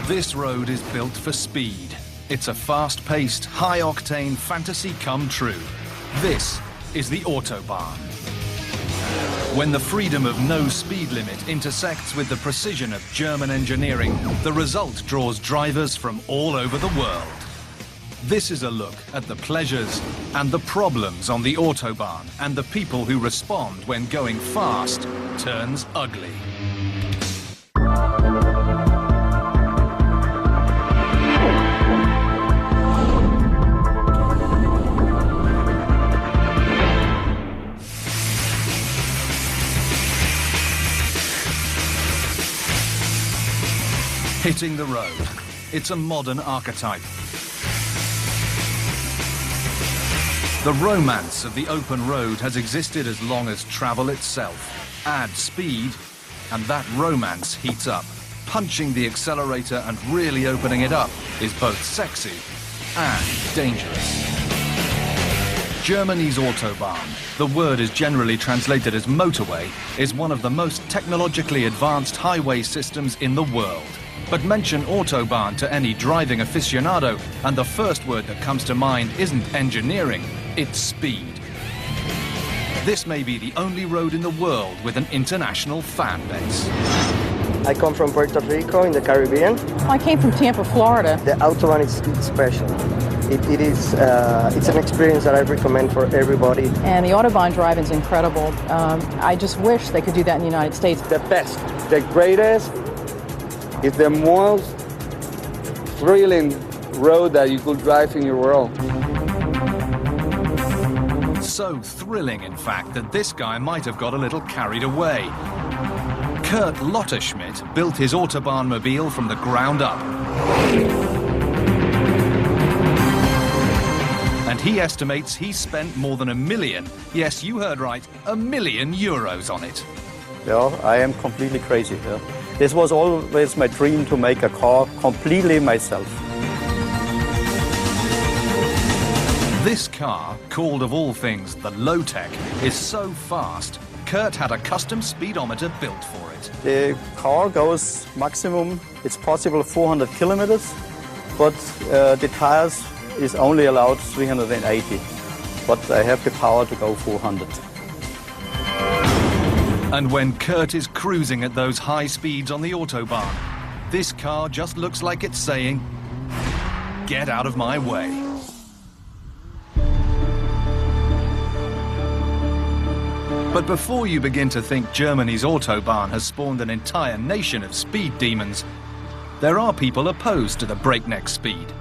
This road is built for speed. It's a fast-paced, high-octane fantasy come true. This is the Autobahn. When the freedom of no speed limit intersects with the precision of German engineering, the result draws drivers from all over the world. This is a look at the pleasures and the problems on the Autobahn and the people who respond when going fast turns ugly. Hitting the road. It's a modern archetype. The romance of the open road has existed as long as travel itself. Add speed, and that romance heats up. Punching the accelerator and really opening it up is both sexy and dangerous. Germany's Autobahn, the word is generally translated as motorway, is one of the most technologically advanced highway systems in the world. But mention Autobahn to any driving aficionado, and the first word that comes to mind isn't engineering, it's speed. This may be the only road in the world with an international fan base. I come from Puerto Rico in the Caribbean. I came from Tampa, Florida. The Autobahn is special. It's an experience that I recommend for everybody. And the Autobahn driving is incredible. I just wish they could do that in the United States. The best, the greatest, is the most thrilling road that you could drive in your world. So thrilling, in fact, that this guy might have got a little carried away. Kurt Lotterschmidt built his Autobahnmobile from the ground up. And he estimates he spent more than €1 million, yes, you heard right, €1 million on it. Yeah, I am completely crazy. Yeah. This was always my dream, to make a car completely myself. This car, called of all things the low-tech, is so fast, Kurt had a custom speedometer built for it. The car goes maximum, it's possible 400 kilometers, but the tires is only allowed 380. But I have the power to go 400. And when Kurt is cruising at those high speeds on the Autobahn, this car just looks like it's saying, "Get out of my way." But before you begin to think Germany's Autobahn has spawned an entire nation of speed demons, there are people opposed to the breakneck speed.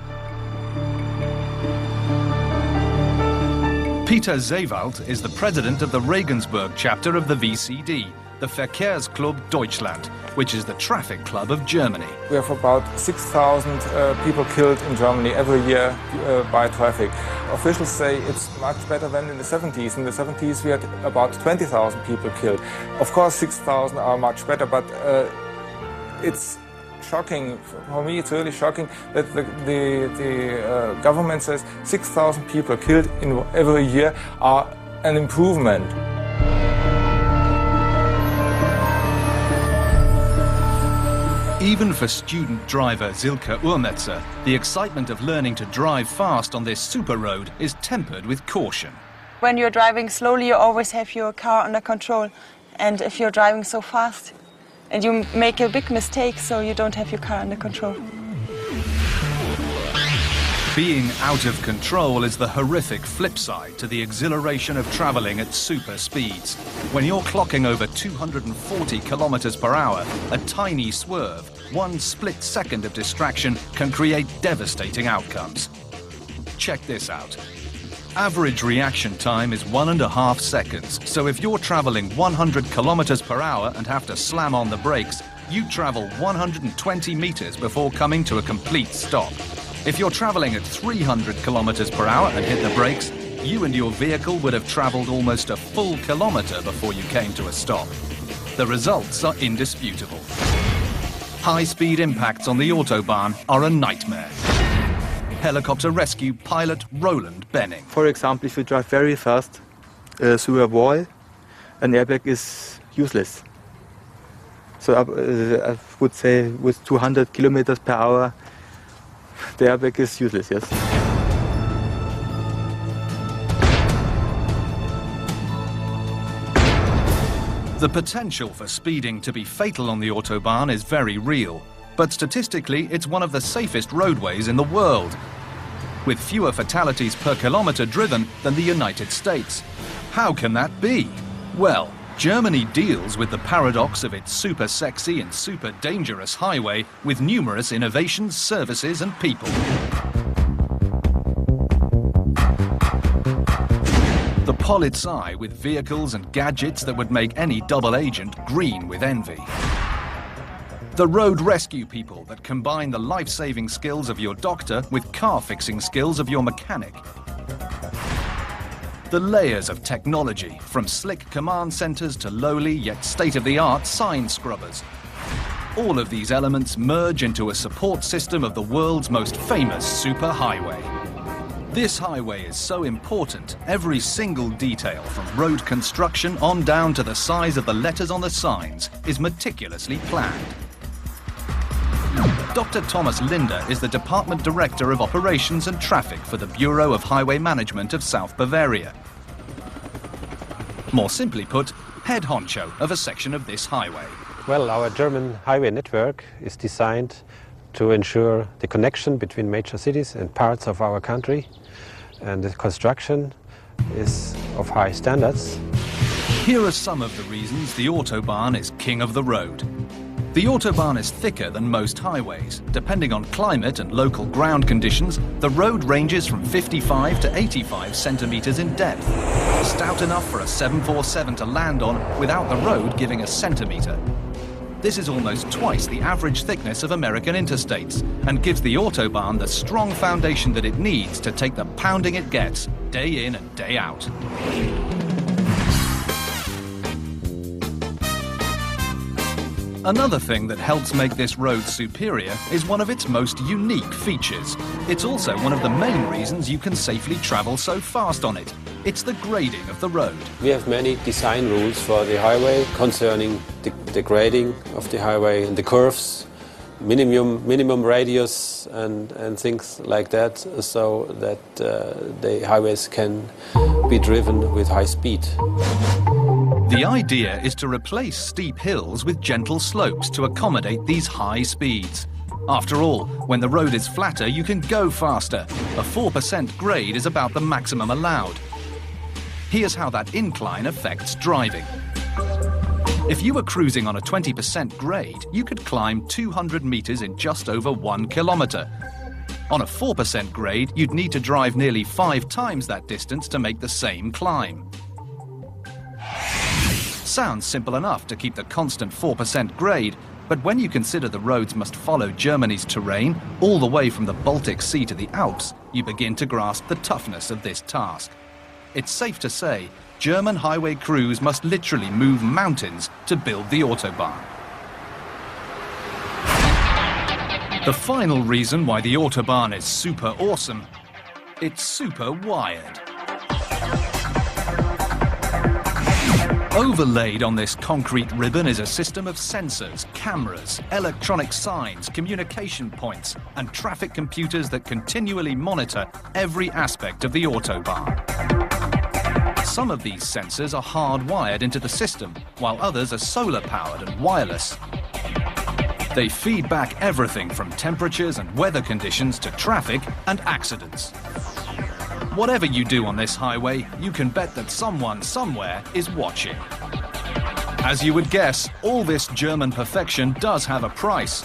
Peter Seewald is the president of the Regensburg chapter of the VCD, the Verkehrsclub Deutschland, which is the traffic club of Germany. We have about 6,000 people killed in Germany every year by traffic. Officials say it's much better than in the 70s. In the 70s we had about 20,000 people killed. Of course 6,000 are much better, but it's shocking. For me it's really shocking that the government says 6,000 people killed in every year are an improvement. Even for student driver Silke Urmetzer, the excitement of learning to drive fast on this super road is tempered with caution. When you're driving slowly, you always have your car under control. And if you're driving so fast, and you make a big mistake, so you don't have your car under control. Being out of control is the horrific flip side to the exhilaration of traveling at super speeds. When you're clocking over 240 kilometers per hour, a tiny swerve, one split second of distraction can create devastating outcomes. Check this out. Average reaction time is 1.5 seconds, so if you're traveling 100 kilometers per hour and have to slam on the brakes, you travel 120 meters before coming to a complete stop. If you're traveling at 300 kilometers per hour and hit the brakes, you and your vehicle would have traveled almost a full kilometer before you came to a stop. The results are indisputable. High-speed impacts on the Autobahn are a nightmare. Helicopter rescue pilot Roland Benning. For example, if you drive very fast through a wall, an airbag is useless. So I would say with 200 kilometers per hour, the airbag is useless, yes. The potential for speeding to be fatal on the Autobahn is very real, but statistically it's one of the safest roadways in the world, with fewer fatalities per kilometer driven than the United States. How can that be? Well, Germany deals with the paradox of its super sexy and super dangerous highway with numerous innovations, services and people. The Polizei with vehicles and gadgets that would make any double agent green with envy. The road rescue people that combine the life-saving skills of your doctor with car-fixing skills of your mechanic. The layers of technology, from slick command centers to lowly yet state-of-the-art sign scrubbers. All of these elements merge into a support system of the world's most famous superhighway. This highway is so important, every single detail from road construction on down to the size of the letters on the signs is meticulously planned. Dr. Thomas Linder is the Department Director of Operations and Traffic for the Bureau of Highway Management of South Bavaria. More simply put, head honcho of a section of this highway. Well, our German highway network is designed to ensure the connection between major cities and parts of our country, and the construction is of high standards. Here are some of the reasons the Autobahn is king of the road. The Autobahn is thicker than most highways. Depending on climate and local ground conditions, the road ranges from 55 to 85 centimeters in depth. Stout enough for a 747 to land on without the road giving a centimeter. This is almost twice the average thickness of American interstates and gives the Autobahn the strong foundation that it needs to take the pounding it gets day in and day out. Another thing that helps make this road superior is one of its most unique features. It's also one of the main reasons you can safely travel so fast on it. It's the grading of the road. We have many design rules for the highway concerning the grading of the highway and the curves, minimum radius and things like that, so that the highways can be driven with high speed. The idea is to replace steep hills with gentle slopes to accommodate these high speeds. After all, when the road is flatter, you can go faster. A 4% grade is about the maximum allowed. Here's how that incline affects driving. If you were cruising on a 20% grade, you could climb 200 meters in just over 1 kilometer. On a 4% grade, you'd need to drive nearly 5 times that distance to make the same climb. Sounds simple enough to keep the constant 4% grade, but when you consider the roads must follow Germany's terrain all the way from the Baltic Sea to the Alps, you begin to grasp the toughness of this task. It's safe to say, German highway crews must literally move mountains to build the Autobahn. The final reason why the Autobahn is super awesome, it's super wired. Overlaid on this concrete ribbon is a system of sensors, cameras, electronic signs, communication points, and traffic computers that continually monitor every aspect of the Autobahn. Some of these sensors are hardwired into the system, while others are solar-powered and wireless. They feed back everything from temperatures and weather conditions to traffic and accidents. Whatever you do on this highway, you can bet that someone somewhere is watching. As you would guess, all this German perfection does have a price.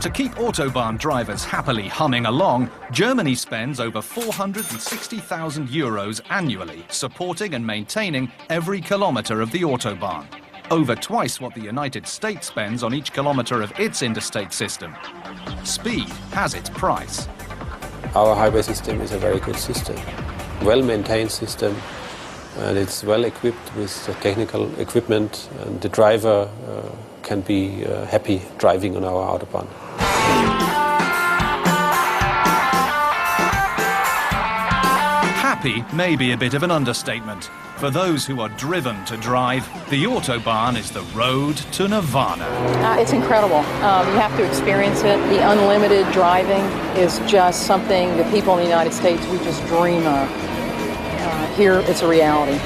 To keep Autobahn drivers happily humming along, Germany spends over 460,000 euros annually supporting and maintaining every kilometer of the Autobahn. Over twice what the United States spends on each kilometer of its interstate system. Speed has its price. Our highway system is a very good system, well-maintained system, and it's well equipped with technical equipment, and the driver can be happy driving on our Autobahn. happy may be a bit of an understatement. For those who are driven to drive, the Autobahn is the road to nirvana. It's incredible. You have to experience it. The unlimited driving is just something that people in the United States, we just dream of. Here, it's a reality.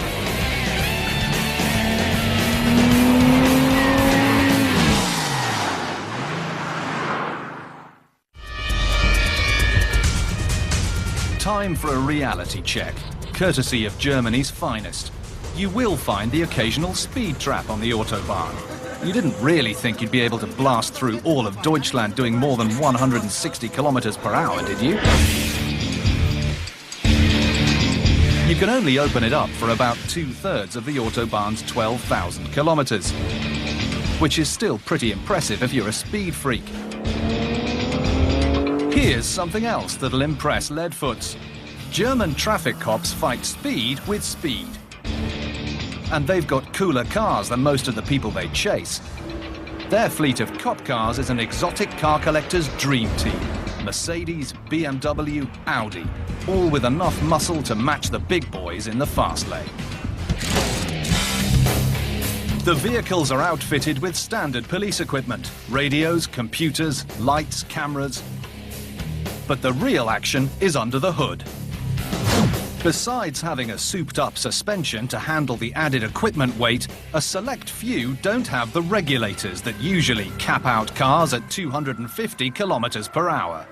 Time for a reality check, courtesy of Germany's finest. You will find the occasional speed trap on the Autobahn. You didn't really think you'd be able to blast through all of Deutschland doing more than 160 kilometers per hour, did you? You can only open it up for about 2/3 of the Autobahn's 12,000 kilometers, which is still pretty impressive if you're a speed freak. Here's something else that'll impress leadfoots. German traffic cops fight speed with speed. And they've got cooler cars than most of the people they chase. Their fleet of cop cars is an exotic car collector's dream team. Mercedes, BMW, Audi, all with enough muscle to match the big boys in the fast lane. The vehicles are outfitted with standard police equipment, radios, computers, lights, cameras. But the real action is under the hood. Besides having a souped-up suspension to handle the added equipment weight, a select few don't have the regulators that usually cap out cars at 250 kilometers per hour.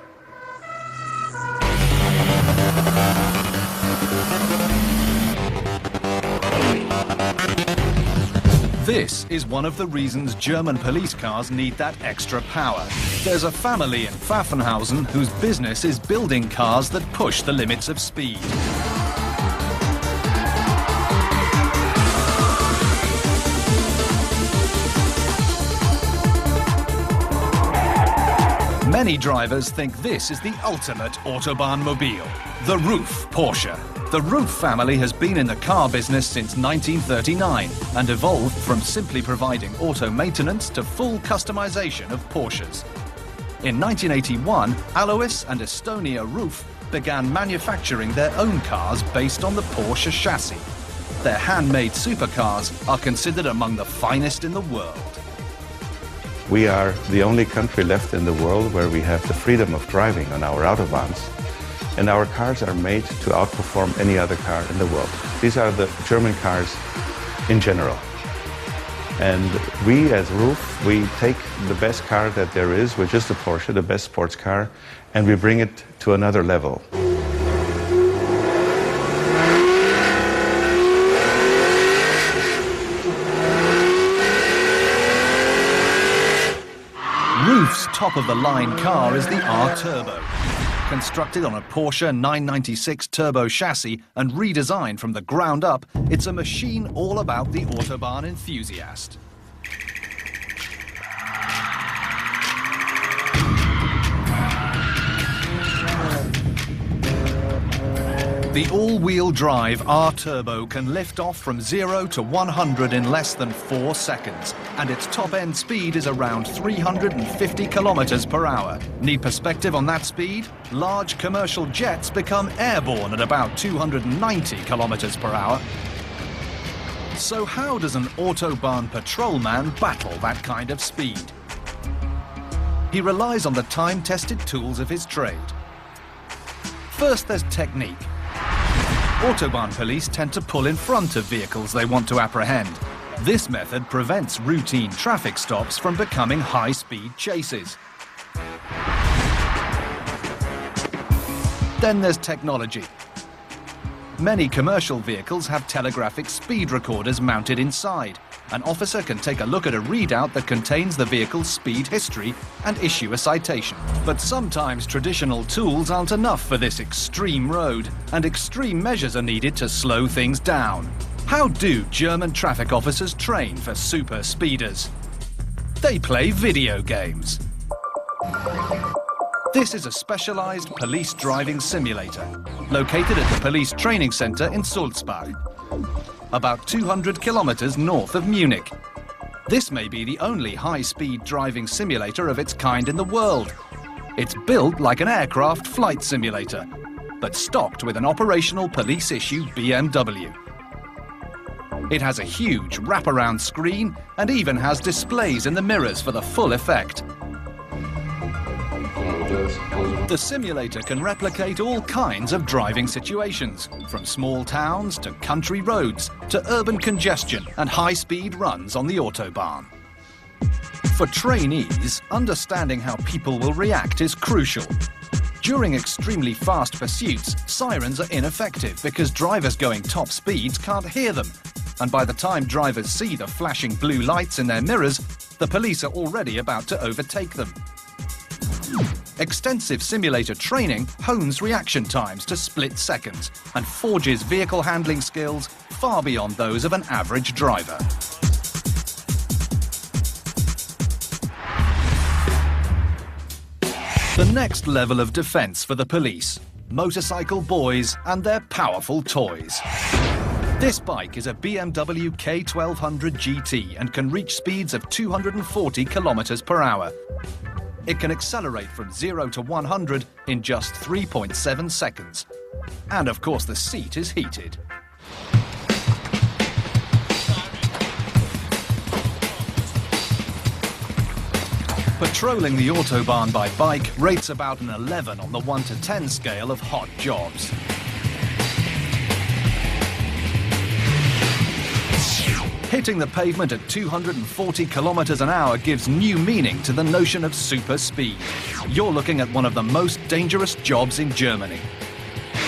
This is one of the reasons German police cars need that extra power. There's a family in Pfaffenhausen whose business is building cars that push the limits of speed. Many drivers think this is the ultimate Autobahnmobile, the Ruf Porsche. The Ruf family has been in the car business since 1939 and evolved from simply providing auto maintenance to full customization of Porsches. In 1981, Alois and Estonia Ruf began manufacturing their own cars based on the Porsche chassis. Their handmade supercars are considered among the finest in the world. We are the only country left in the world where we have the freedom of driving on our Autobahns. And our cars are made to outperform any other car in the world. These are the German cars in general. And we, as Ruf, we take the best car that there is, which is the Porsche, the best sports car, and we bring it to another level. Ruf's top-of-the-line car is the R-Turbo. Constructed on a Porsche 996 turbo chassis and redesigned from the ground up, it's a machine all about the Autobahn enthusiast. The all-wheel drive R-Turbo can lift off from 0 to 100 in less than 4 seconds, and its top-end speed is around 350 kilometers per hour. Need perspective on that speed? Large commercial jets become airborne at about 290 kilometers per hour. So how does an Autobahn patrolman battle that kind of speed? He relies on the time-tested tools of his trade. First, there's technique. Autobahn police tend to pull in front of vehicles they want to apprehend. This method prevents routine traffic stops from becoming high-speed chases. Then there's technology. Many commercial vehicles have telegraphic speed recorders mounted inside. An officer can take a look at a readout that contains the vehicle's speed history and issue a citation. But sometimes traditional tools aren't enough for this extreme road, and extreme measures are needed to slow things down. How do German traffic officers train for super speeders? They play video games. This is a specialized police driving simulator, located at the police training center in Sulzbach, about 200 kilometers north of Munich. This may be the only high-speed driving simulator of its kind in the world. It's built like an aircraft flight simulator. but stocked with an operational police-issue BMW. It has a huge wraparound screen and even has displays in the mirrors for the full effect. The simulator can replicate all kinds of driving situations, from small towns to country roads to urban congestion and high-speed runs on the Autobahn. For trainees, understanding how people will react is crucial. During extremely fast pursuits, sirens are ineffective because drivers going top speeds can't hear them. And by the time drivers see the flashing blue lights in their mirrors, the police are already about to overtake them. Extensive simulator training hones reaction times to split seconds and forges vehicle handling skills far beyond those of an average driver. The next level of defense for the police: motorcycle boys and their powerful toys. This bike is a BMW K1200 GT and can reach speeds of 240 kilometers per hour. It can accelerate from 0 to 100 in just 3.7 seconds. And of course the seat is heated. Patrolling the Autobahn by bike rates about an 11 on the 1 to 10 scale of hot jobs. Hitting the pavement at 240 kilometers an hour gives new meaning to the notion of super speed. You're looking at one of the most dangerous jobs in Germany.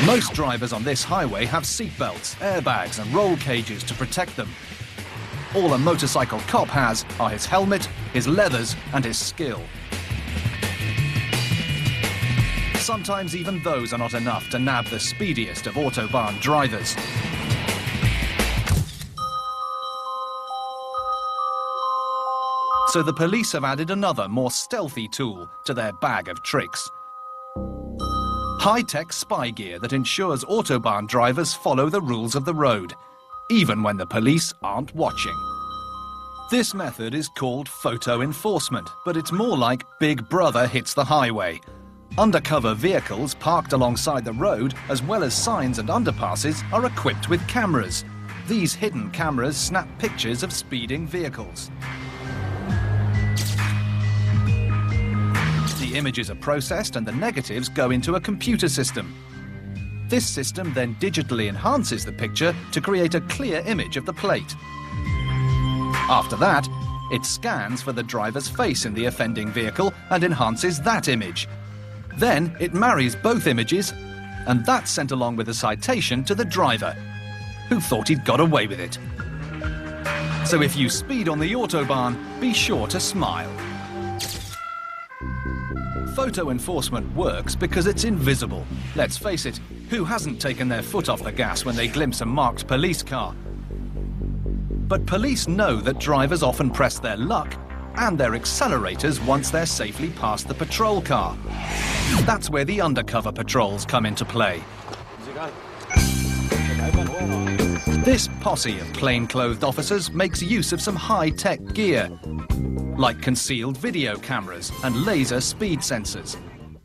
Most drivers on this highway have seatbelts, airbags and roll cages to protect them. All a motorcycle cop has are his helmet, his leathers and his skill. Sometimes even those are not enough to nab the speediest of Autobahn drivers. So the police have added another, more stealthy tool to their bag of tricks. High-tech spy gear that ensures Autobahn drivers follow the rules of the road, even when the police aren't watching. This method is called photo enforcement, but it's more like Big Brother hits the highway. Undercover vehicles parked alongside the road, as well as signs and underpasses, are equipped with cameras. These hidden cameras snap pictures of speeding vehicles. The images are processed and the negatives go into a computer system. This system then digitally enhances the picture to create a clear image of the plate. After that, it scans for the driver's face in the offending vehicle and enhances that image. Then it marries both images, and that's sent along with a citation to the driver, who thought he'd got away with it. So if you speed on the Autobahn, be sure to smile. Photo enforcement works because it's invisible. Let's face it, who hasn't taken their foot off the gas when they glimpse a marked police car? But police know that drivers often press their luck and their accelerators once they're safely past the patrol car. That's where the undercover patrols come into play. This posse of plain-clothed officers makes use of some high-tech gear, like concealed video cameras and laser speed sensors.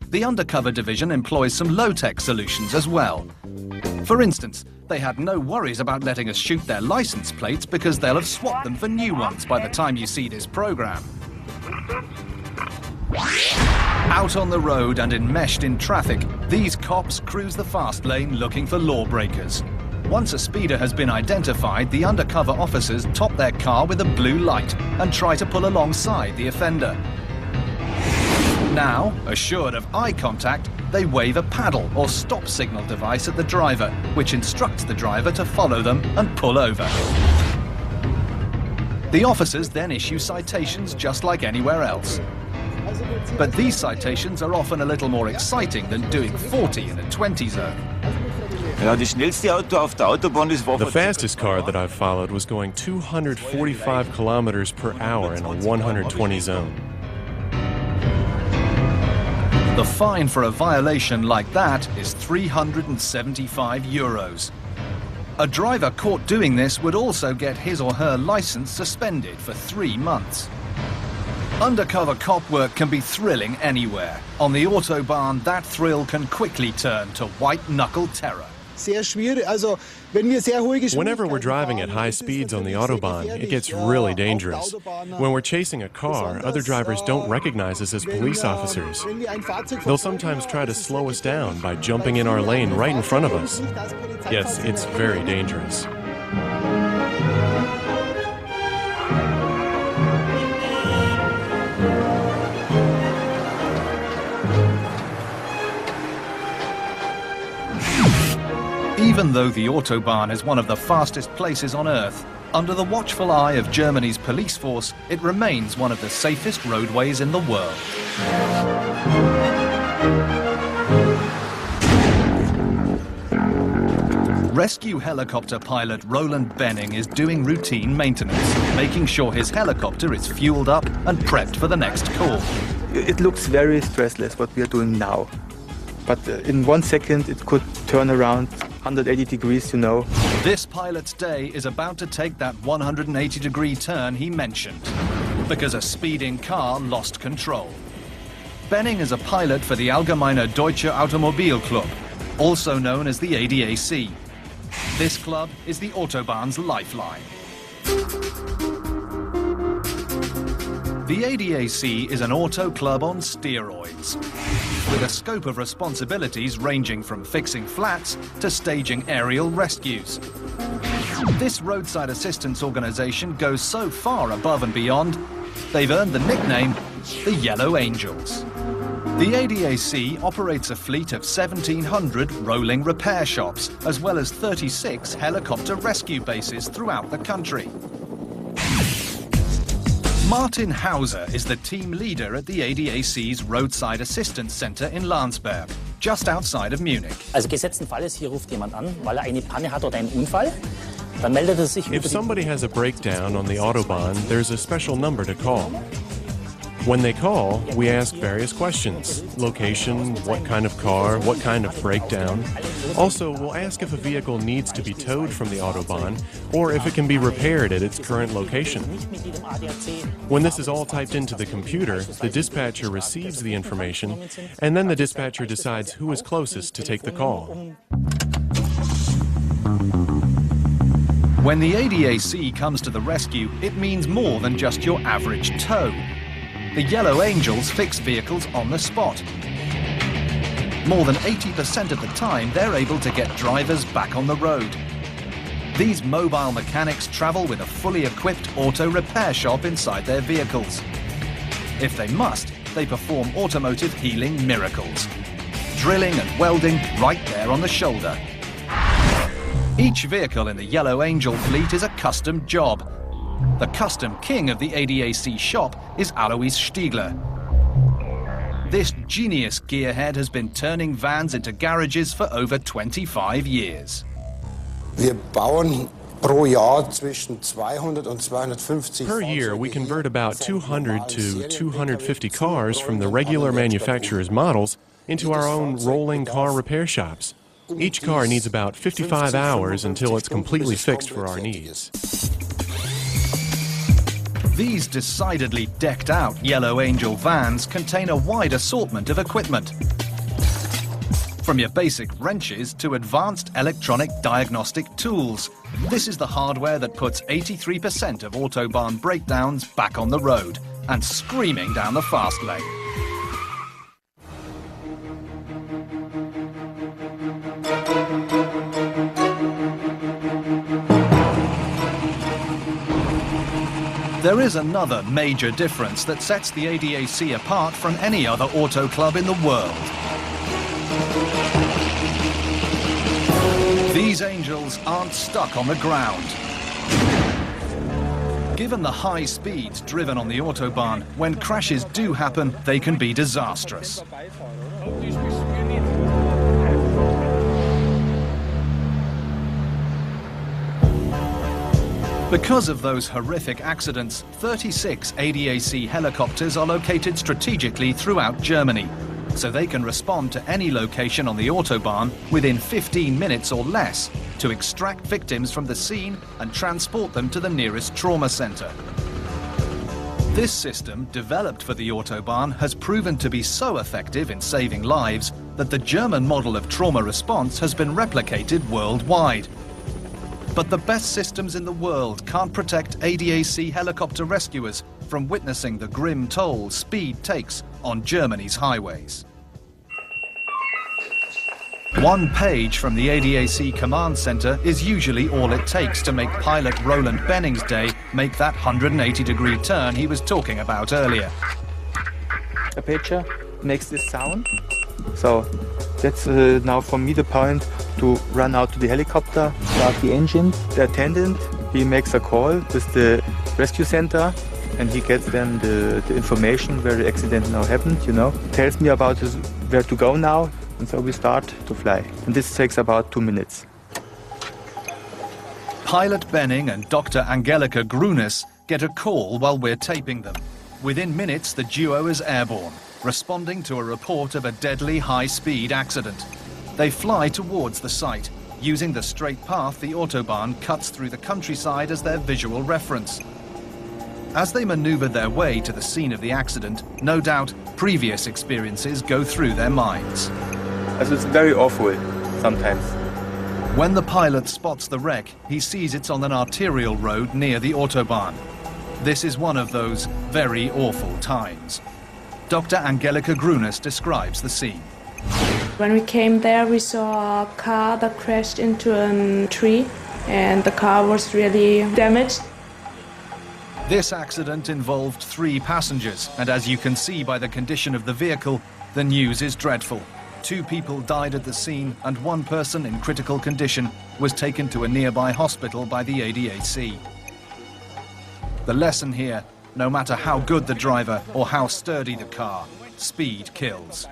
The undercover division employs some low-tech solutions as well. For instance, they had no worries about letting us shoot their license plates because they'll have swapped them for new ones by the time you see this program. Out on the road and enmeshed in traffic, these cops cruise the fast lane looking for lawbreakers. Once a speeder has been identified, the undercover officers top their car with a blue light and try to pull alongside the offender. Now, assured of eye contact, they wave a paddle or stop signal device at the driver, which instructs the driver to follow them and pull over. The officers then issue citations just like anywhere else. But these citations are often a little more exciting than doing 40 in a 20 zone. The fastest car that I've followed was going 245 kilometers per hour in a 120 zone. The fine for a violation like that is €375. A driver caught doing this would also get his or her license suspended for 3 months. Undercover cop work can be thrilling anywhere. On the Autobahn, that thrill can quickly turn to white-knuckle terror. Whenever we're driving at high speeds on the Autobahn, it gets really dangerous. When we're chasing a car, other drivers don't recognize us as police officers. They'll sometimes try to slow us down by jumping in our lane right in front of us. Yes, it's very dangerous. Even though the Autobahn is one of the fastest places on Earth, under the watchful eye of Germany's police force, it remains one of the safest roadways in the world. Rescue helicopter pilot Roland Benning is doing routine maintenance, making sure his helicopter is fueled up and prepped for the next call. It looks very stressless what we are doing now. But in 1 second it could turn around 180 degrees, you know. This pilot's day is about to take that 180-degree turn he mentioned, because a speeding car lost control. Benning is a pilot for the Allgemeine Deutsche Automobilclub, also known as the ADAC. This club is the Autobahn's lifeline. The ADAC is an auto club on steroids, with a scope of responsibilities ranging from fixing flats to staging aerial rescues. This roadside assistance organization goes so far above and beyond, they've earned the nickname the Yellow Angels. The ADAC operates a fleet of 1,700 rolling repair shops, as well as 36 helicopter rescue bases throughout the country. Martin Hauser is the team leader at the ADAC's Roadside Assistance Center in Landsberg, just outside of Munich. Also gesetzten Falles, hier ruft jemand an, weil eine Panne hat oder einen Unfall. Dann meldet sich über If somebody has a breakdown on the Autobahn, there's a special number to call. When they call, we ask various questions. Location, what kind of car, what kind of breakdown. Also, we'll ask if a vehicle needs to be towed from the Autobahn or if it can be repaired at its current location. When this is all typed into the computer, the dispatcher receives the information and then the dispatcher decides who is closest to take the call. When the ADAC comes to the rescue, it means more than just your average tow. The Yellow Angels fix vehicles on the spot. More than 80% of the time, they're able to get drivers back on the road. These mobile mechanics travel with a fully equipped auto repair shop inside their vehicles. If they must, they perform automotive healing miracles, drilling and welding right there on the shoulder. Each vehicle in the Yellow Angel fleet is a custom job. The custom king of the ADAC shop is Alois Stiegler. This genius gearhead has been turning vans into garages for over 25 years. Wir bauen pro Jahr zwischen 200 und 250. Per year, we convert about 200 to 250 cars from the regular manufacturer's models into our own rolling car repair shops. Each car needs about 55 hours until it's completely fixed for our needs. These decidedly decked-out Yellow Angel vans contain a wide assortment of equipment. From your basic wrenches to advanced electronic diagnostic tools. This is the hardware that puts 83% of Autobahn breakdowns back on the road and screaming down the fast lane. There is another major difference that sets the ADAC apart from any other auto club in the world. These angels aren't stuck on the ground. Given the high speeds driven on the Autobahn, when crashes do happen, they can be disastrous. Because of those horrific accidents, 36 ADAC helicopters are located strategically throughout Germany, so they can respond to any location on the Autobahn within 15 minutes or less to extract victims from the scene and transport them to the nearest trauma center. This system, developed for the Autobahn, has proven to be so effective in saving lives that the German model of trauma response has been replicated worldwide. But the best systems in the world can't protect ADAC helicopter rescuers from witnessing the grim toll speed takes on Germany's highways. One page from the ADAC command center is usually all it takes to make pilot Roland Benning's day make that 180-degree turn he was talking about earlier. A pager makes this sound. So that's now for me the point to run out to the helicopter, start the engine. The attendant, he makes a call with the rescue center and he gets then the information where the accident now happened, you know. Tells me about where to go now. And so we start to fly. And this takes about 2 minutes. Pilot Benning and Dr. Angelika Grunes get a call while we're taping them. Within minutes, the duo is airborne, responding to a report of a deadly high-speed accident. They fly towards the site, using the straight path the Autobahn cuts through the countryside as their visual reference. As they maneuver their way to the scene of the accident, no doubt previous experiences go through their minds. It's very awful sometimes. When the pilot spots the wreck, he sees it's on an arterial road near the Autobahn. This is one of those very awful times. Dr. Angelika Grunes describes the scene. When we came there, we saw a car that crashed into a tree, and the car was really damaged. This accident involved 3 passengers, and as you can see by the condition of the vehicle, the news is dreadful. 2 people died at the scene, and 1 person in critical condition was taken to a nearby hospital by the ADAC. The lesson here, no matter how good the driver or how sturdy the car, speed kills.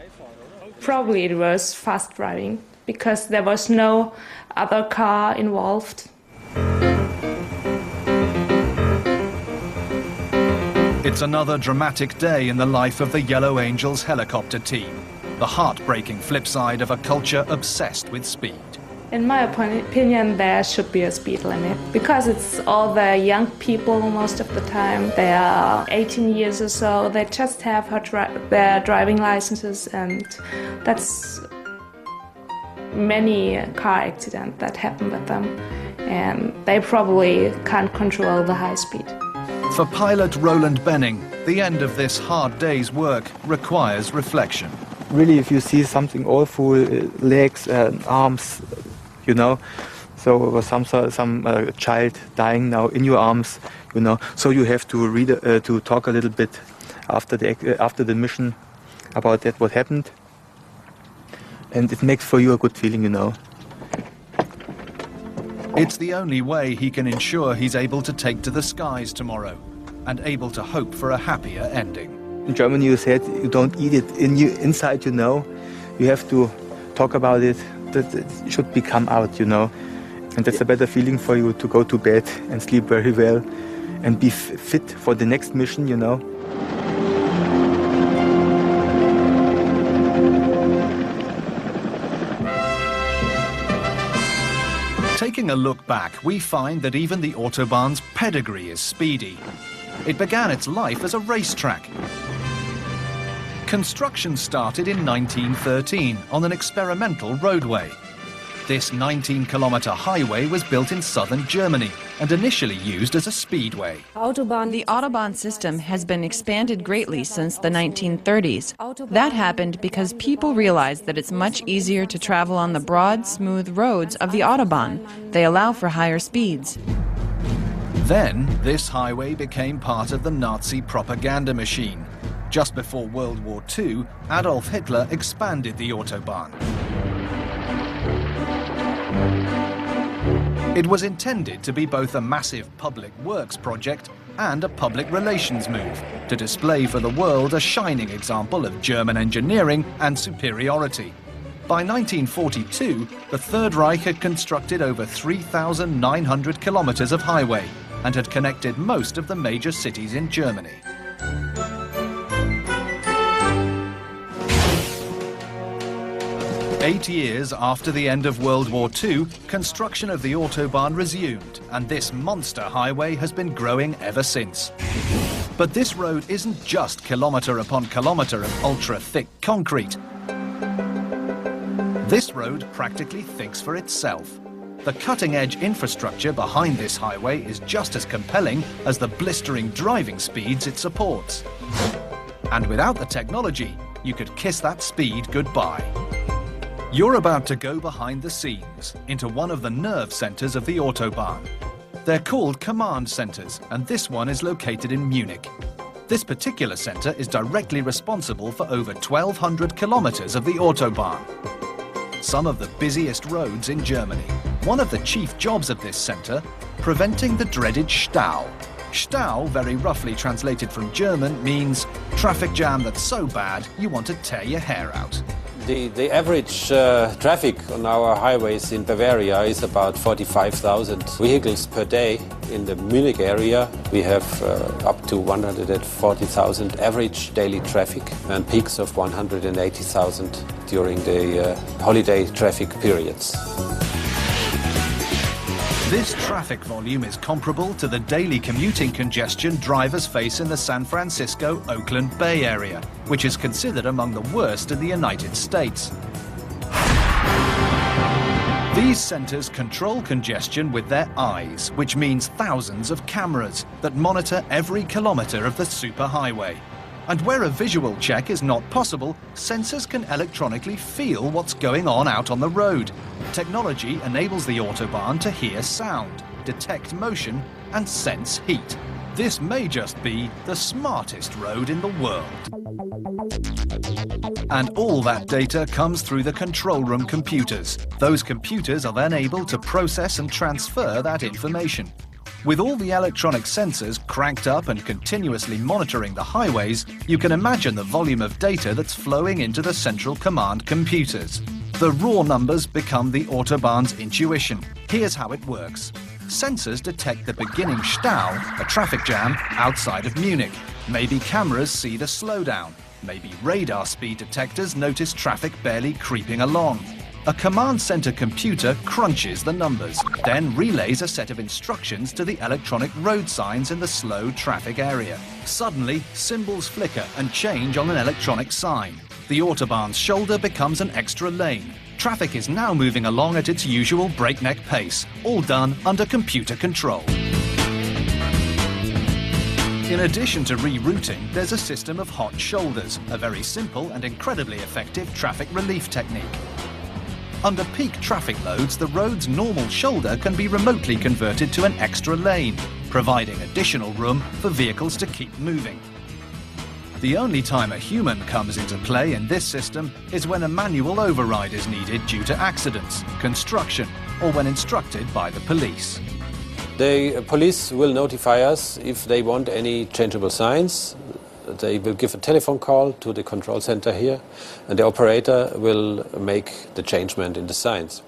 Probably it was fast driving, because there was no other car involved. It's another dramatic day in the life of the Yellow Angels helicopter team, the heartbreaking flip side of a culture obsessed with speed. In my opinion, there should be a speed limit, because it's all the young people most of the time. They are 18 years or so, they just have their driving licenses, and that's many car accidents that happen with them, and they probably can't control the high speed. For pilot Roland Benning, the end of this hard day's work requires reflection. Really, if you see something awful, legs and arms, you know, so some child dying now in your arms, you know, so you have to to talk a little bit after the mission about that, what happened, and it makes for you a good feeling, you know. It's the only way he can ensure he's able to take to the skies tomorrow and able to hope for a happier ending. In Germany you said you don't eat it inside, you know. You have to talk about it, that it should become out, you know. And that's a better feeling for you to go to bed and sleep very well and be fit for the next mission, you know. Taking a look back, we find that even the Autobahn's pedigree is speedy. It began its life as a racetrack. Construction started in 1913 on an experimental roadway. This 19-kilometer highway was built in southern Germany and initially used as a speedway. The Autobahn system has been expanded greatly since the 1930s. That happened because people realized that it's much easier to travel on the broad, smooth roads of the Autobahn. They allow for higher speeds. Then, this highway became part of the Nazi propaganda machine. Just before World War II, Adolf Hitler expanded the Autobahn. It was intended to be both a massive public works project and a public relations move, to display for the world a shining example of German engineering and superiority. By 1942, the Third Reich had constructed over 3,900 kilometers of highway and had connected most of the major cities in Germany. Eight years after the end of World War II, construction of the Autobahn resumed, and this monster highway has been growing ever since. But this road isn't just kilometre upon kilometre of ultra-thick concrete. This road practically thinks for itself. The cutting-edge infrastructure behind this highway is just as compelling as the blistering driving speeds it supports. And without the technology, you could kiss that speed goodbye. You're about to go behind the scenes into one of the nerve centres of the Autobahn. They're called command centres, and this one is located in Munich. This particular centre is directly responsible for over 1,200 kilometres of the Autobahn, some of the busiest roads in Germany. One of the chief jobs of this centre, preventing the dreaded Stau. Stau, very roughly translated from German, means traffic jam that's so bad you want to tear your hair out. The average traffic on our highways in Bavaria is about 45,000 vehicles per day. In the Munich area we have up to 140,000 average daily traffic and peaks of 180,000 during the holiday traffic periods. This traffic volume is comparable to the daily commuting congestion drivers face in the San Francisco-Oakland Bay Area, which is considered among the worst in the United States. These centres control congestion with their eyes, which means thousands of cameras that monitor every kilometre of the superhighway. And where a visual check is not possible, sensors can electronically feel what's going on out on the road. Technology enables the Autobahn to hear sound, detect motion, and sense heat. This may just be the smartest road in the world. And all that data comes through the control room computers. Those computers are then able to process and transfer that information. With all the electronic sensors cranked up and continuously monitoring the highways, you can imagine the volume of data that's flowing into the central command computers. The raw numbers become the Autobahn's intuition. Here's how it works. Sensors detect the beginning Stau, a traffic jam, outside of Munich. Maybe cameras see the slowdown. Maybe radar speed detectors notice traffic barely creeping along. A command center computer crunches the numbers, then relays a set of instructions to the electronic road signs in the slow traffic area. Suddenly, symbols flicker and change on an electronic sign. The Autobahn's shoulder becomes an extra lane. Traffic is now moving along at its usual breakneck pace, all done under computer control. In addition to rerouting, there's a system of hot shoulders, a very simple and incredibly effective traffic relief technique. Under peak traffic loads, the road's normal shoulder can be remotely converted to an extra lane, providing additional room for vehicles to keep moving. The only time a human comes into play in this system is when a manual override is needed due to accidents, construction, or when instructed by the police. The police will notify us if they want any changeable signs. They will give a telephone call to the control center here, and the operator will make the changement in the signs.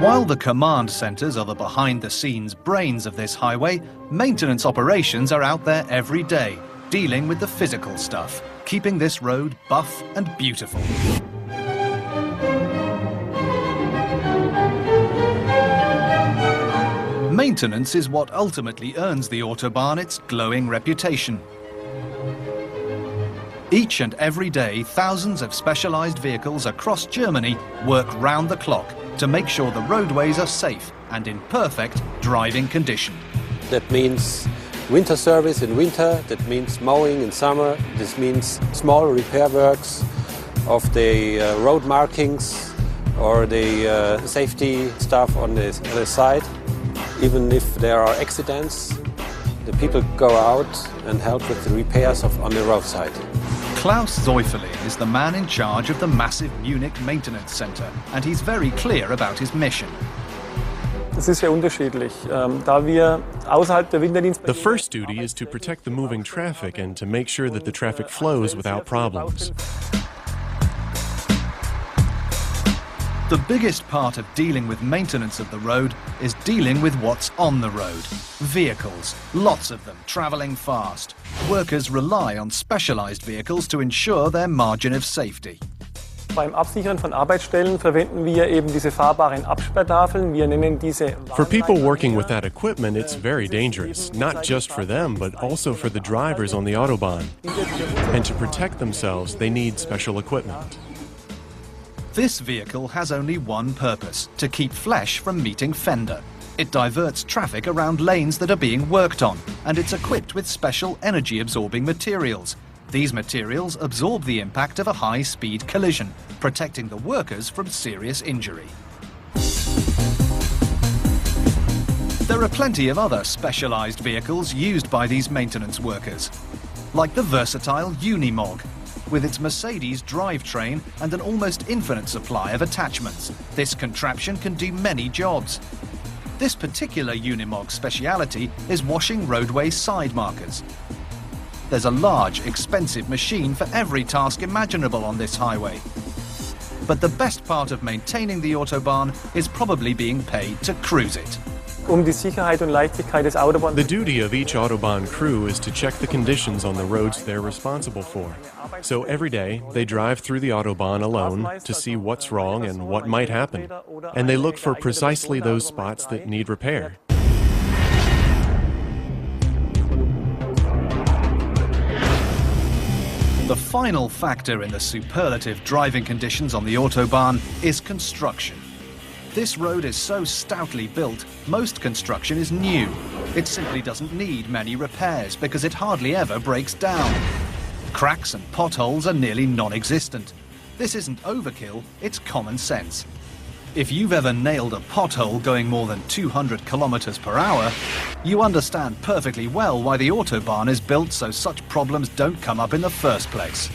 While the command centers are the behind-the-scenes brains of this highway, maintenance operations are out there every day, dealing with the physical stuff, keeping this road buff and beautiful. Maintenance is what ultimately earns the Autobahn its glowing reputation. Each and every day, thousands of specialized vehicles across Germany work round the clock to make sure the roadways are safe and in perfect driving condition. That means winter service in winter, that means mowing in summer, this means small repair works of the road markings or the safety stuff on the other side. Even if there are accidents, the people go out and help with the repairs on the roadside. Klaus Zäuferling is the man in charge of the massive Munich Maintenance Center, and he's very clear about his mission. Es ist sehr unterschiedlich, da wir außerhalb der Winterdienst. The first duty is to protect the moving traffic and to make sure that the traffic flows without problems. The biggest part of dealing with maintenance of the road is dealing with what's on the road. Vehicles, lots of them traveling fast. Workers rely on specialized vehicles to ensure their margin of safety. Beim Absichern von Arbeitsstellen verwenden wir eben diese fahrbaren Absperrtafeln. Wir nennen diese. For people working with that equipment, it's very dangerous, not just for them, but also for the drivers on the Autobahn. And to protect themselves, they need special equipment. This vehicle has only one purpose: to keep flesh from meeting fender. It diverts traffic around lanes that are being worked on, and it's equipped with special energy-absorbing materials. These materials absorb the impact of a high-speed collision, protecting the workers from serious injury. There are plenty of other specialized vehicles used by these maintenance workers, like the versatile Unimog. With its Mercedes drivetrain and an almost infinite supply of attachments, this contraption can do many jobs. This particular Unimog speciality is washing roadway side markers. There's a large, expensive machine for every task imaginable on this highway. But the best part of maintaining the Autobahn is probably being paid to cruise it. Die Sicherheit und Leichtigkeit des Autobahns. The duty of each Autobahn crew is to check the conditions on the roads they're responsible for. So every day, they drive through the Autobahn alone to see what's wrong and what might happen. And they look for precisely those spots that need repair. The final factor in the superlative driving conditions on the Autobahn is construction. This road is so stoutly built, most construction is new. It simply doesn't need many repairs because it hardly ever breaks down. Cracks and potholes are nearly non-existent. This isn't overkill, it's common sense. If you've ever nailed a pothole going more than 200 kilometers per hour, you understand perfectly well why the Autobahn is built so such problems don't come up in the first place.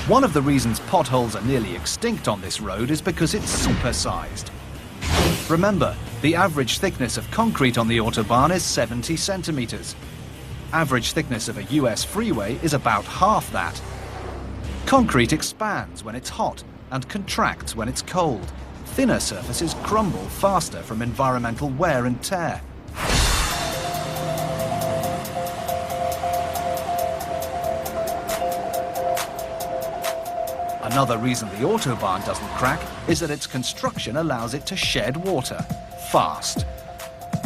One of the reasons potholes are nearly extinct on this road is because it's supersized. Remember, the average thickness of concrete on the Autobahn is 70 centimeters. Average thickness of a US freeway is about half that. Concrete expands when it's hot and contracts when it's cold. Thinner surfaces crumble faster from environmental wear and tear. Another reason the Autobahn doesn't crack is that its construction allows it to shed water fast.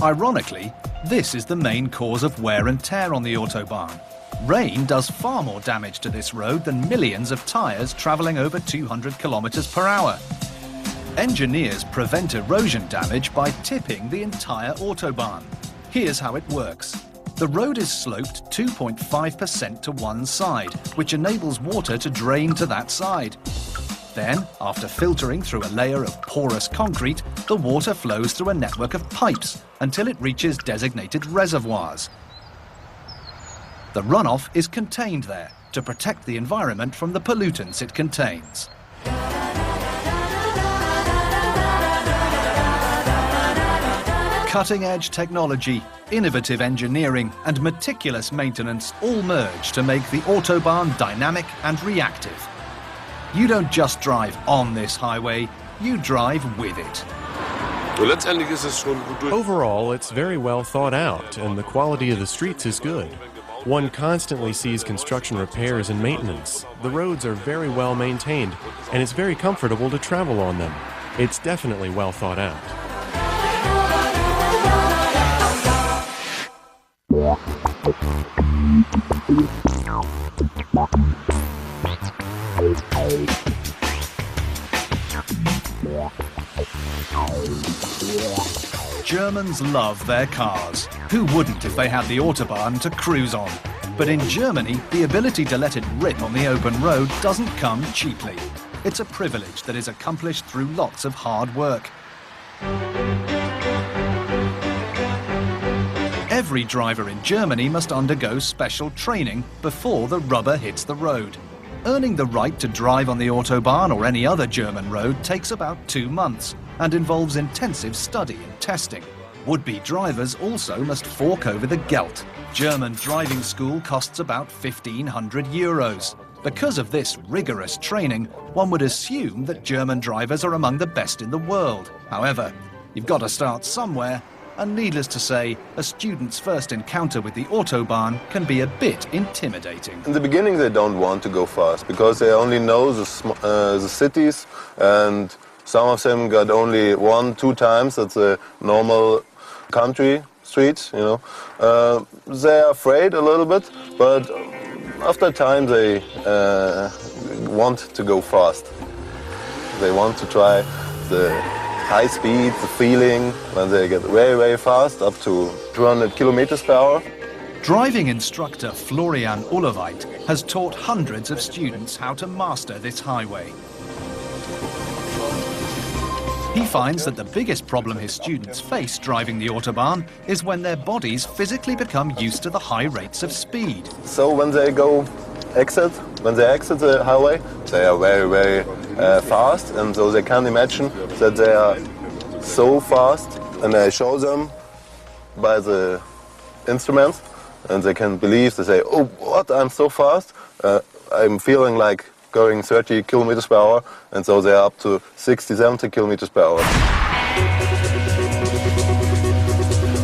Ironically, this is the main cause of wear and tear on the Autobahn. Rain does far more damage to this road than millions of tires traveling over 200 kilometers per hour. Engineers prevent erosion damage by tipping the entire Autobahn. Here's how it works. The road is sloped 2.5% to one side, which enables water to drain to that side. Then, after filtering through a layer of porous concrete, the water flows through a network of pipes until it reaches designated reservoirs. The runoff is contained there to protect the environment from the pollutants it contains. Cutting-edge technology, innovative engineering, and meticulous maintenance all merge to make the Autobahn dynamic and reactive. You don't just drive on this highway, you drive with it. Overall, it's very well thought out, and the quality of the streets is good. One constantly sees construction repairs and maintenance. The roads are very well maintained, and it's very comfortable to travel on them. It's definitely well thought out. Germans love their cars. Who wouldn't if they had the Autobahn to cruise on? But in Germany, the ability to let it rip on the open road doesn't come cheaply. It's a privilege that is accomplished through lots of hard work. Every driver in Germany must undergo special training before the rubber hits the road. Earning the right to drive on the Autobahn or any other German road takes about 2 months and involves intensive study and testing. Would-be drivers also must fork over the Geld. German driving school costs about 1,500 euros. Because of this rigorous training, one would assume that German drivers are among the best in the world. However, you've got to start somewhere, And needless to say, a student's first encounter with the Autobahn can be a bit intimidating. In the beginning they don't want to go fast because they only know the cities, and some of them got only 1-2 times at the normal country streets, you know. They're afraid a little bit, but after time they want to go fast. They want to try the high speed, the feeling when they get very, very fast, up to 200 kilometers per hour. Driving instructor Florian Ulleveit has taught hundreds of students how to master this highway. He finds that the biggest problem his students face driving the Autobahn is when their bodies physically become used to the high rates of speed. So when they exit the highway, they are very, very fast, and so they can't imagine that they are so fast, and I show them by the instruments, and they can believe, they say, oh, what, I'm so fast, I'm feeling like going 30 kilometers per hour, and so they're up to 60, 70 kilometers per hour.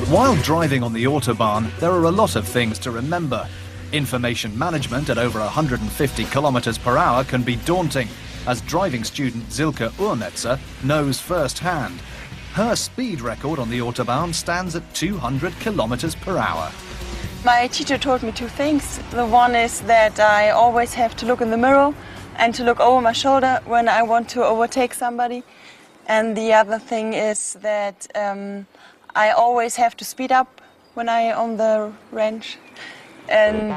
While driving on the Autobahn, there are a lot of things to remember. Information management at over 150 kilometers per hour can be daunting, as driving student Silke Urmetzer knows firsthand. Her speed record on the Autobahn stands at 200 kilometers per hour. My teacher told me two things. The one is that I always have to look in the mirror and to look over my shoulder when I want to overtake somebody. And the other thing is that I always have to speed up when I'm on the range. And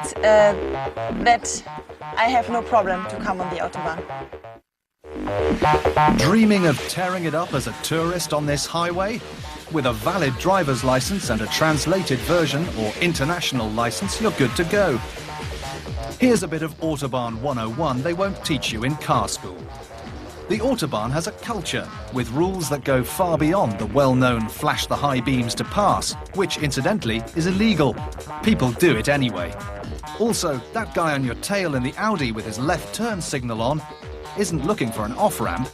that I have no problem to come on the Autobahn. Dreaming of tearing it up as a tourist on this highway? With a valid driver's license and a translated version or international license, you're good to go. Here's a bit of Autobahn 101 they won't teach you in car school. The Autobahn has a culture, with rules that go far beyond the well-known flash the high beams to pass, which, incidentally, is illegal. People do it anyway. Also, that guy on your tail in the Audi with his left turn signal on isn't looking for an off-ramp.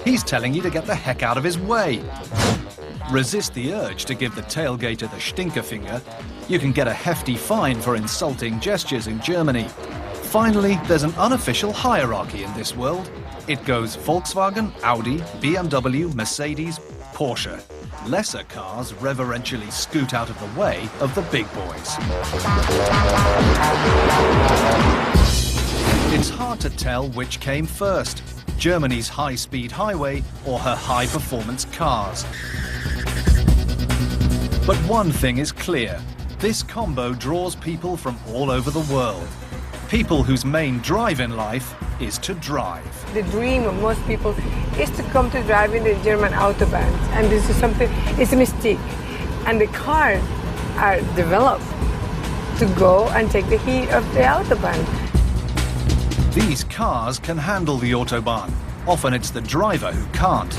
He's telling you to get the heck out of his way. Resist the urge to give the tailgater the Stinkefinger. You can get a hefty fine for insulting gestures in Germany. Finally, there's an unofficial hierarchy in this world. It goes Volkswagen, Audi, BMW, Mercedes, Porsche. Lesser cars reverentially scoot out of the way of the big boys. It's hard to tell which came first, Germany's high-speed highway or her high-performance cars. But one thing is clear, this combo draws people from all over the world. People whose main drive in life is to drive. The dream of most people is to come to drive in the German Autobahns, and this is something, it's a mystique. And the cars are developed to go and take the heat of the Autobahn. These cars can handle the Autobahn. Often it's the driver who can't.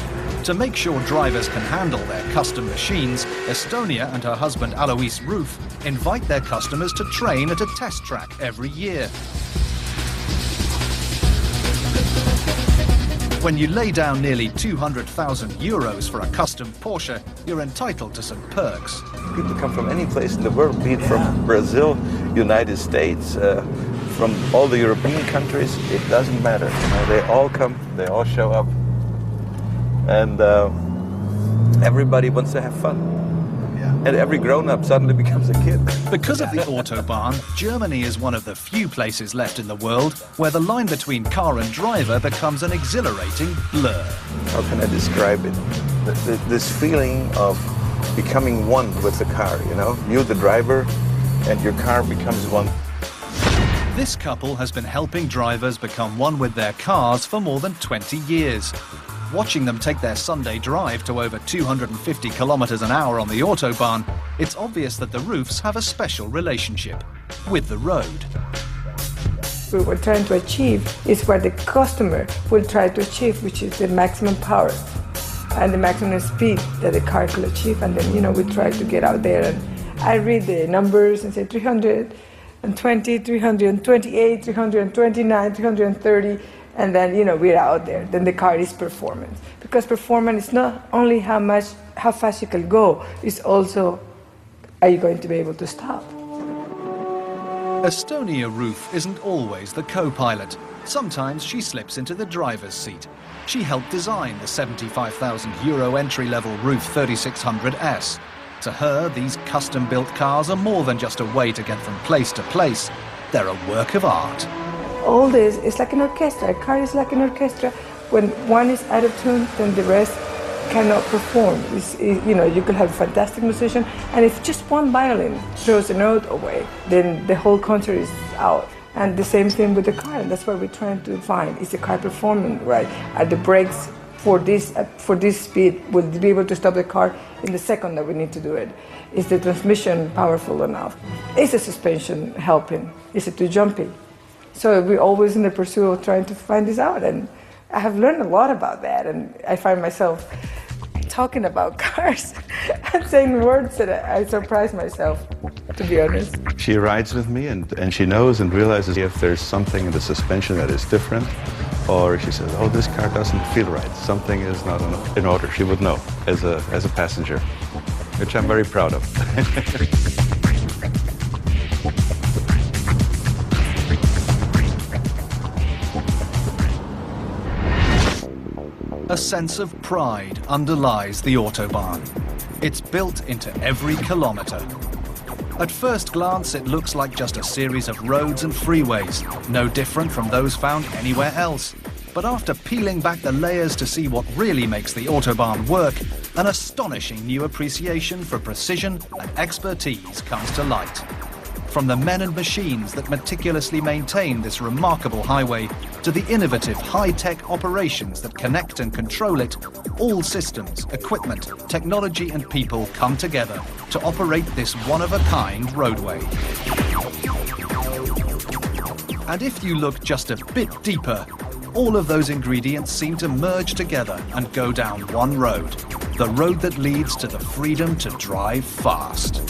To make sure drivers can handle their custom machines, Estonia and her husband Alois Roof invite their customers to train at a test track every year. When you lay down nearly 200,000 euros for a custom Porsche, you're entitled to some perks. People come from any place in the world, be it from Brazil, United States, from all the European countries, it doesn't matter. You know, they all come, they all show up, and everybody wants to have fun. And every grown-up suddenly becomes a kid. Because of the Autobahn, Germany is one of the few places left in the world where the line between car and driver becomes an exhilarating blur. How can I describe it? This feeling of becoming one with the car, you know? You, the driver, and your car becomes one. This couple has been helping drivers become one with their cars for more than 20 years. Watching them take their Sunday drive to over 250 kilometers an hour on the Autobahn, it's obvious that the Roofs have a special relationship with the road. What we're trying to achieve is what the customer will try to achieve, which is the maximum power and the maximum speed that the car could achieve. And then, you know, we try to get out there, and I read the numbers and say 320, 328, 329, 330, And then, we're out there. Then the car is performance. Because performance is not only how fast you can go, it's also, are you going to be able to stop? Estonia Roof isn't always the co-pilot. Sometimes she slips into the driver's seat. She helped design the €75,000 entry-level Roof 3600S. To her, these custom-built cars are more than just a way to get from place to place. They're a work of art. All this is like an orchestra. A car is like an orchestra. When one is out of tune, then the rest cannot perform. You could have a fantastic musician, and if just one violin throws a note away, then the whole concert is out. And the same thing with the car, and that's what we're trying to find. Is the car performing right? Are the brakes for this speed, will be able to stop the car in the second that we need to do it? Is the transmission powerful enough? Is the suspension helping? Is it too jumpy? So we're always in the pursuit of trying to find this out, and I have learned a lot about that, and I find myself talking about cars and saying words that I surprise myself, to be honest. She rides with me and she knows and realizes if there's something in the suspension that is different, or she says, oh, this car doesn't feel right, something is not in order. She would know as a passenger, which I'm very proud of. A sense of pride underlies the Autobahn. It's built into every kilometre. At first glance, it looks like just a series of roads and freeways, no different from those found anywhere else. But after peeling back the layers to see what really makes the Autobahn work, an astonishing new appreciation for precision and expertise comes to light. From the men and machines that meticulously maintain this remarkable highway to the innovative high-tech operations that connect and control it, all systems, equipment, technology and people come together to operate this one-of-a-kind roadway. And if you look just a bit deeper, all of those ingredients seem to merge together and go down one road, the road that leads to the freedom to drive fast.